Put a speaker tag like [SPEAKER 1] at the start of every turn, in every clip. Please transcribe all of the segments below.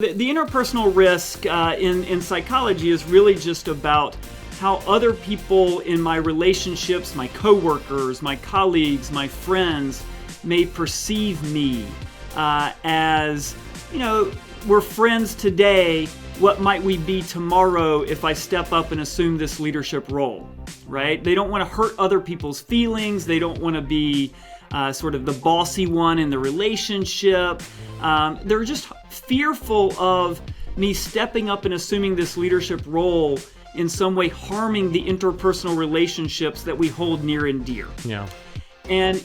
[SPEAKER 1] The interpersonal risk in psychology is really just about how other people in my relationships, my coworkers, my colleagues, my friends, may perceive me as, we're friends today. What might we be tomorrow if I step up and assume this leadership role, right? They don't want to hurt other people's feelings. They don't want to be sort of the bossy one in the relationship. They're just fearful of me stepping up and assuming this leadership role in some way harming the interpersonal relationships that we hold near and dear.
[SPEAKER 2] Yeah.
[SPEAKER 1] And,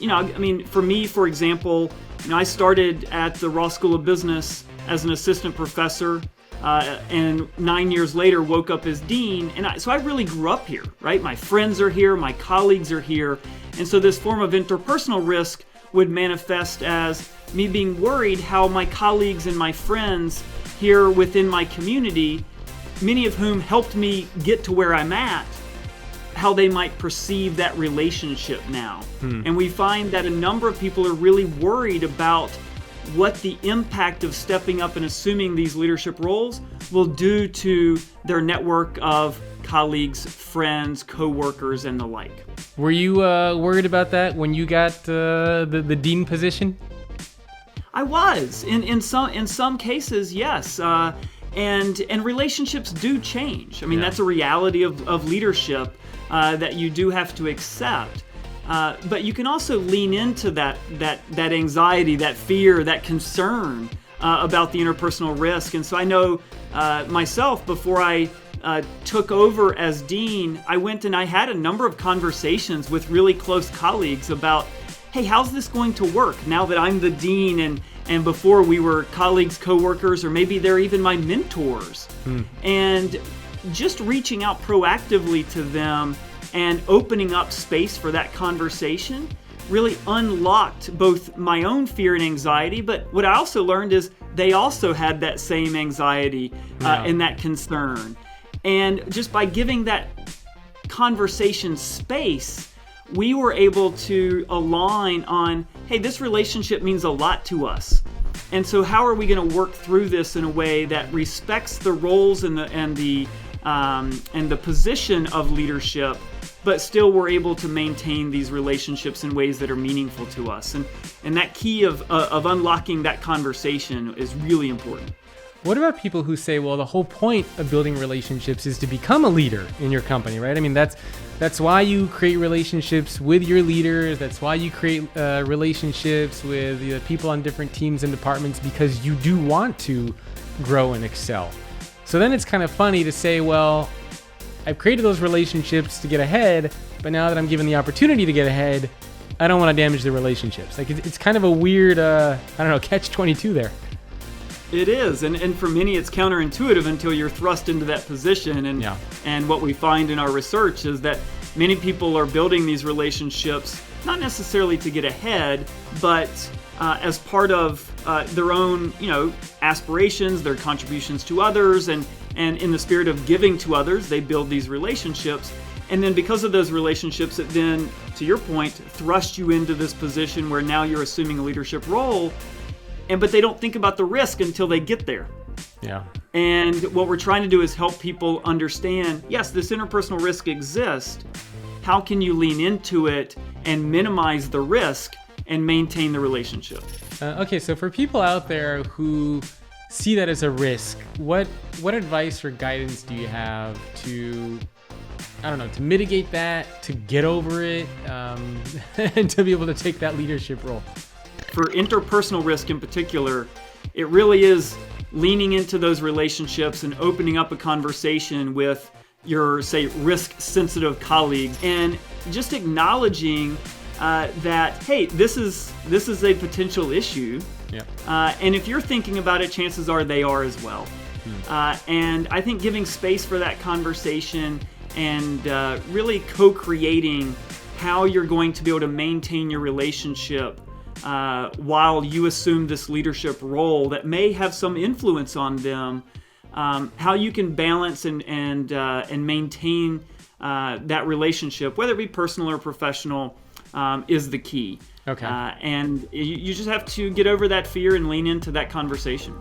[SPEAKER 1] for me, for example, I started at the Ross School of Business as an assistant professor, and 9 years later woke up as dean. And so I really grew up here, right? My friends are here, my colleagues are here. And so this form of interpersonal risk would manifest as me being worried how my colleagues and my friends here within my community, many of whom helped me get to where I'm at, how they might perceive that relationship now. And we find that a number of people are really worried about what the impact of stepping up and assuming these leadership roles will do to their network of colleagues, friends, co-workers, and the like.
[SPEAKER 2] Were you worried about that when you got the dean position?
[SPEAKER 1] I was. In some cases, yes. And relationships do change. That's a reality of leadership that you do have to accept. But you can also lean into that anxiety, that fear, that concern about the interpersonal risk. And so I know myself, before I took over as dean, I went and I had a number of conversations with really close colleagues about, hey, how's this going to work now that I'm the dean and before we were colleagues, coworkers, or maybe they're even my mentors. And just reaching out proactively to them and opening up space for that conversation really unlocked both my own fear and anxiety. But what I also learned is they also had that same anxiety and that concern. And just by giving that conversation space, we were able to align on, hey, this relationship means a lot to us. And so how are we going to work through this in a way that respects the roles and the position of leadership, but still we're able to maintain these relationships in ways that are meaningful to us. And that key of unlocking that conversation is really important.
[SPEAKER 2] What about people who say, well, the whole point of building relationships is to become a leader in your company, right? That's why you create relationships with your leaders. That's why you create relationships with people on different teams and departments, because you do want to grow and excel. So then it's kind of funny to say, well, I've created those relationships to get ahead, but now that I'm given the opportunity to get ahead, I don't want to damage the relationships. Like it's kind of a weird, catch-22 there.
[SPEAKER 1] It is, and for many it's counterintuitive until you're thrust into that position. And what we find in our research is that many people are building these relationships not necessarily to get ahead, but as part of their own, aspirations, their contributions to others, and in the spirit of giving to others, they build these relationships. And then because of those relationships, it then, to your point, thrust you into this position where now you're assuming a leadership role. But they don't think about the risk until they get there.
[SPEAKER 2] Yeah.
[SPEAKER 1] And what we're trying to do is help people understand, yes, this interpersonal risk exists. How can you lean into it and minimize the risk and maintain the relationship?
[SPEAKER 2] Okay, so for people out there who see that as a risk, what advice or guidance do you have to mitigate that, to get over it, and to be able to take that leadership role?
[SPEAKER 1] For interpersonal risk in particular, it really is leaning into those relationships and opening up a conversation with your, say, risk-sensitive colleagues, and just acknowledging that, hey, this is a potential issue.
[SPEAKER 2] Yep.
[SPEAKER 1] And if you're thinking about it, chances are they are as well. And I think giving space for that conversation and really co-creating how you're going to be able to maintain your relationship while you assume this leadership role that may have some influence on them, how you can balance and maintain that relationship, whether it be personal or professional, is the key.
[SPEAKER 2] Okay.
[SPEAKER 1] And you just have to get over that fear and lean into that conversation.